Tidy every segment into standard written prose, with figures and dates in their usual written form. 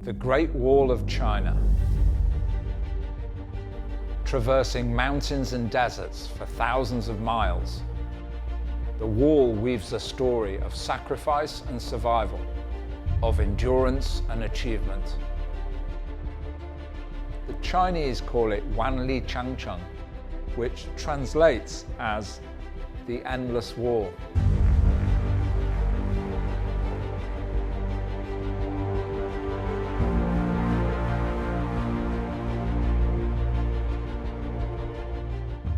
the Great Wall of China. Traversing mountains and deserts for thousands of miles, the wall weaves a story of sacrifice and survival, of endurance and achievement. The Chinese call it Wanli Changcheng, which translates as the endless wall.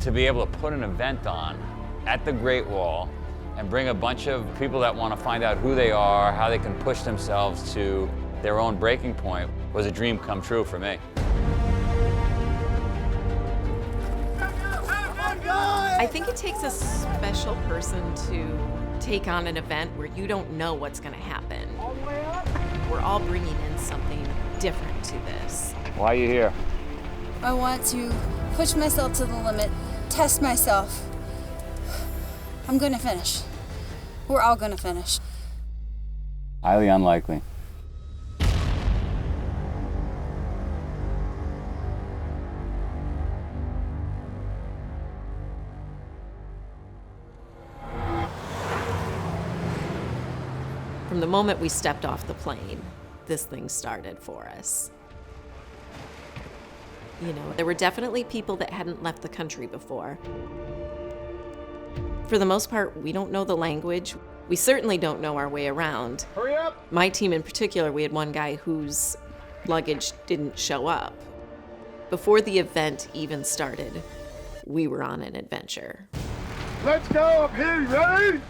To be able to put an event on at the Great Wall and bring a bunch of people that want to find out who they are, how they can push themselves to their own breaking point was a dream come true for me. I think it takes a special person to take on an event where you don't know what's going to happen. We're all bringing in something different to this. Why are you here? I want to push myself to the limit, test myself. I'm gonna finish. We're all gonna finish. Highly unlikely. From the moment we stepped off the plane, this thing started for us. You know, there were definitely people that hadn't left the country before. For the most part, we don't know the language. We certainly don't know our way around. Hurry up! My team in particular, we had one guy whose luggage didn't show up. Before the event even started, we were on an adventure. Let's go up here, ready?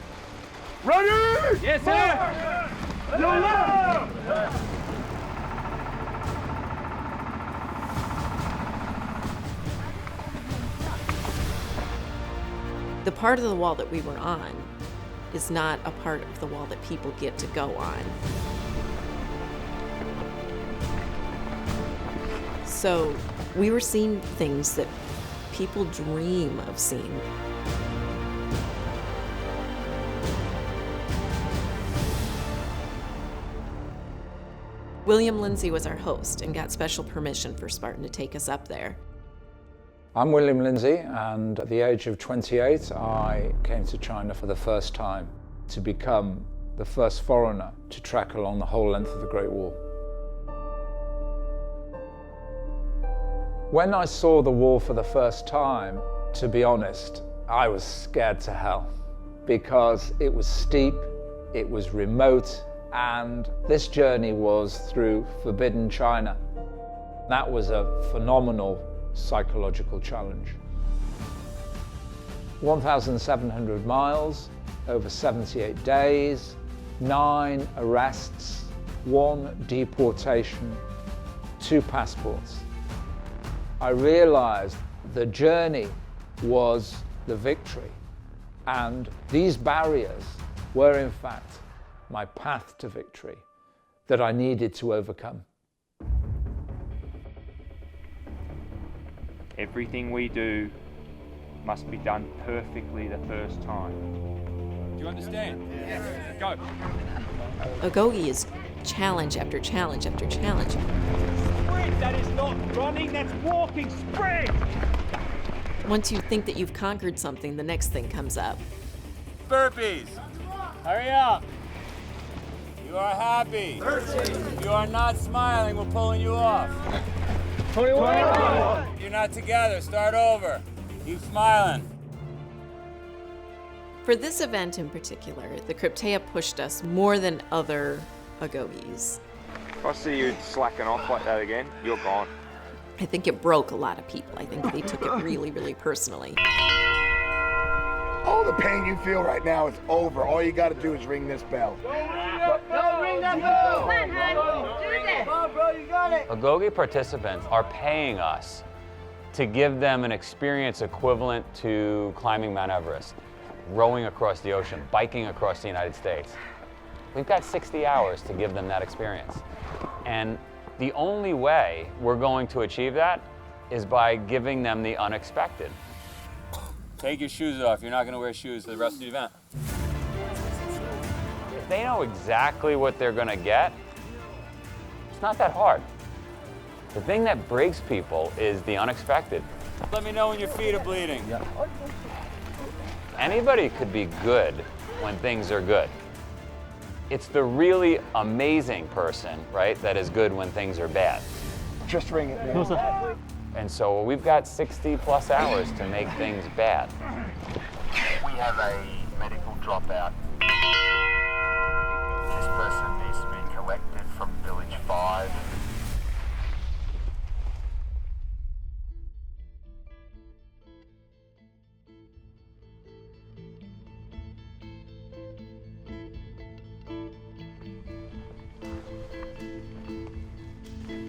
Ready? Yes, sir! Yo, The part of the wall that we were on is not a part of the wall that people get to go on. So we were seeing things that people dream of seeing. William Lindsay was our host and got special permission for Spartan to take us up there. I'm William Lindsay, and at the age of 28, I came to China for the first time to become the first foreigner to trek along the whole length of the Great Wall. When I saw the wall for the first time, to be honest, I was scared to hell because it was steep, it was remote, and this journey was through forbidden China. That was a phenomenal psychological challenge. 1,700 miles, over 78 days, 9 arrests, 1 deportation, 2 passports. I realized the journey was the victory, and these barriers were in fact my path to victory that I needed to overcome. Everything we do must be done perfectly the first time. Do you understand? Yes. Go. Agoge is challenge after challenge after challenge. Sprint! That is not running, that's walking! Sprint! Once you think that you've conquered something, the next thing comes up. Burpees. Hurry up. You are happy. 13. You are not smiling, we're pulling you off. 21! You're not together, start over. Keep smiling. For this event in particular, the Krypteia pushed us more than other Agoges. If I see you slacking off like that again, you're gone. I think it broke a lot of people. I think they took it really, really personally. All the pain you feel right now is over. All you gotta do is ring this bell. Don't ring that bell! Come on, hon. Do this! Come on, bro, you got it! Agoge participants are paying us to give them an experience equivalent to climbing Mount Everest, rowing across the ocean, biking across the United States. We've got 60 hours to give them that experience. And the only way we're going to achieve that is by giving them the unexpected. Take your shoes off. You're not going to wear shoes for the rest of the event. If they know exactly what they're going to get, It's not that hard. The thing that breaks people is the unexpected. Let me know when your feet are bleeding. Yeah. Anybody could be good when things are good. It's the really amazing person, right, that is good when things are bad. Just ring it, man. And so we've got 60 plus hours to make things bad. We have a medical dropout. This person needs to be collected from Village 5.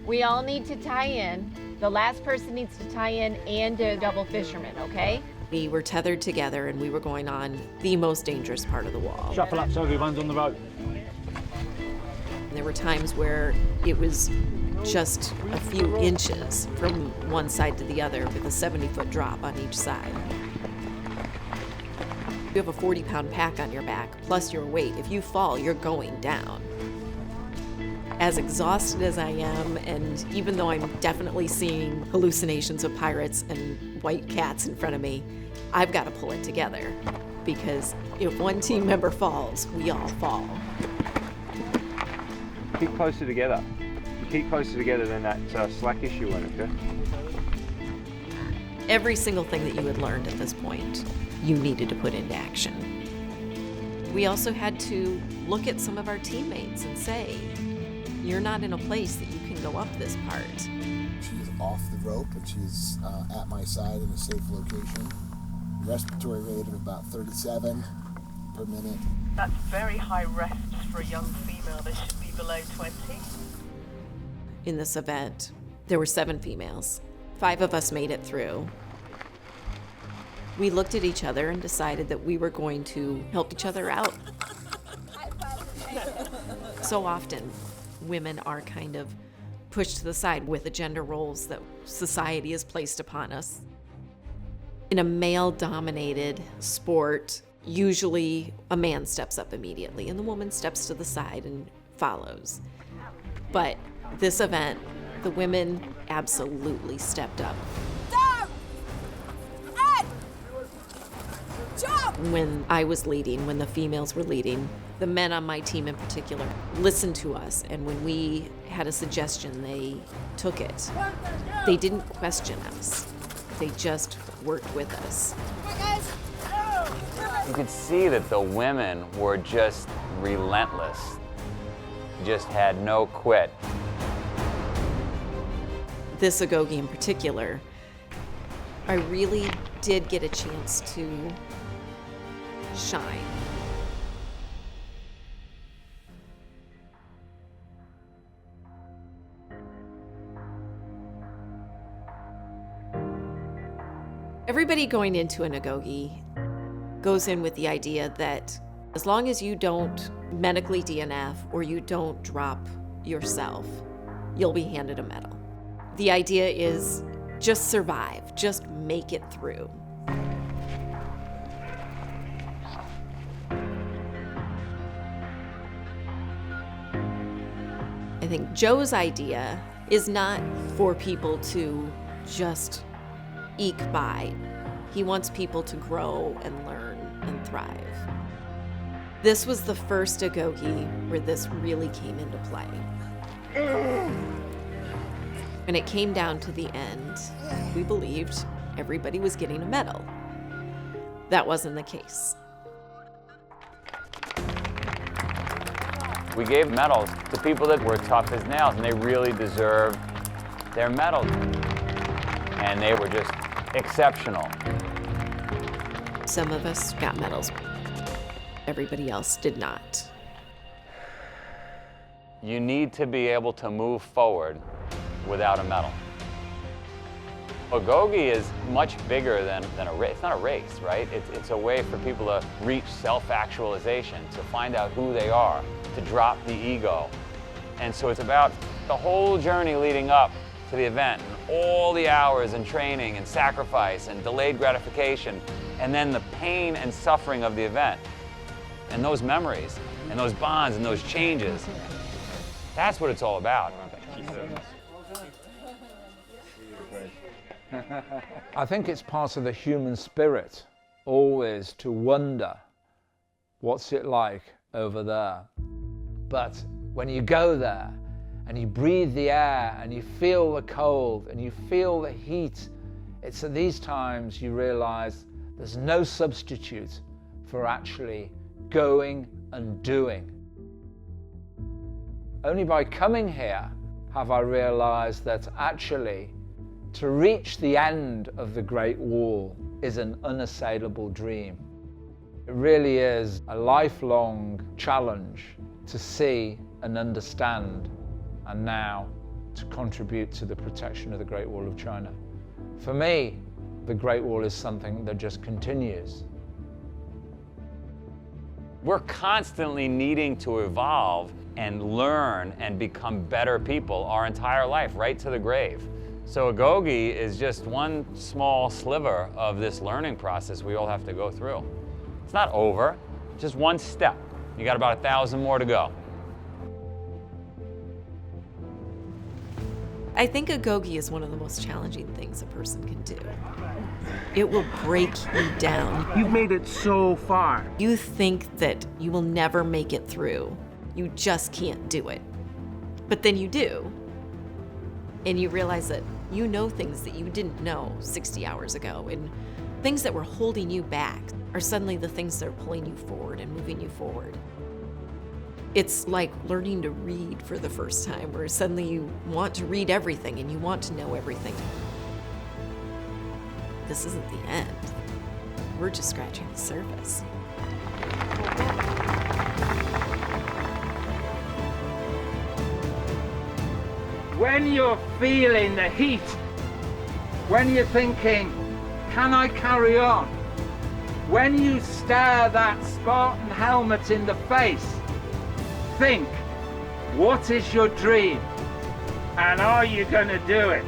We all need to tie in. The last person needs to tie in and do a double fisherman, okay? We were tethered together and we were going on the most dangerous part of the wall. Shuffle up so everyone's on the rope. And there were times where it was just a few inches from one side to the other with a 70-foot drop on each side. You have a 40-pound pack on your back, plus your weight. If you fall, you're going down. As exhausted as I am, and even though I'm definitely seeing hallucinations of pirates and white cats in front of me, I've got to pull it together. Because if one team member falls, we all fall. Keep closer together. You keep closer together, then that slack issue won't occur. Every single thing that you had learned at this point, you needed to put into action. We also had to look at some of our teammates and say, you're not in a place that you can go up this part. She's off the rope and she's at my side in a safe location. Respiratory rate of about 37 per minute. That's very high rests for a young female. They should be below 20. In this event, there were 7 females. 5 of us made it through. We looked at each other and decided that we were going to help each other out. So often, women are kind of pushed to the side with the gender roles that society has placed upon us. In a male-dominated sport, usually a man steps up immediately and the woman steps to the side and follows. But this event, the women absolutely stepped up. When I was leading, when the females were leading, the men on my team in particular listened to us, and when we had a suggestion, they took it. They didn't question us. They just worked with us. You could see that the women were just relentless, just had no quit. This Agoge in particular, I really did get a chance to shine. Everybody going into an Agoge goes in with the idea that as long as you don't medically DNF or you don't drop yourself, you'll be handed a medal. The idea is just survive, just make it through. I think Joe's idea is not for people to just eke by. He wants people to grow and learn and thrive. This was the first Agoge where this really came into play. And it came down to the end. We believed everybody was getting a medal. That wasn't the case. We gave medals to people that were tough as nails, and they really deserved their medals. And they were just exceptional. Some of us got medals. Everybody else did not. You need to be able to move forward without a medal. Agoge is much bigger than a race. It's not a race, right? It's a way for people to reach self-actualization, to find out who they are, to drop the ego. And so it's about the whole journey leading up to the event, and all the hours and training and sacrifice and delayed gratification, and then the pain and suffering of the event. And those memories, and those bonds, and those changes. That's what it's all about. I think it's part of the human spirit always to wonder what's it like over there. But when you go there and you breathe the air and you feel the cold and you feel the heat, it's at these times you realize there's no substitute for actually going and doing. Only by coming here have I realized that actually to reach the end of the Great Wall is an unassailable dream. It really is a lifelong challenge to see and understand, and now to contribute to the protection of the Great Wall of China. For me, the Great Wall is something that just continues. We're constantly needing to evolve and learn and become better people our entire life, right to the grave. So Agoge is just one small sliver of this learning process we all have to go through. It's not over, just one step. You got about 1,000 more to go. I think Agoge is one of the most challenging things a person can do. It will break you down. You've made it so far. You think that you will never make it through. You just can't do it. But then you do. And you realize that you know things that you didn't know 60 hours ago. And things that were holding you back are suddenly the things that are pulling you forward and moving you forward. It's like learning to read for the first time, where suddenly you want to read everything and you want to know everything. This isn't the end. We're just scratching the surface. When you're feeling the heat, when you're thinking, can I carry on? When you stare that Spartan helmet in the face, think, what is your dream? And are you going to do it?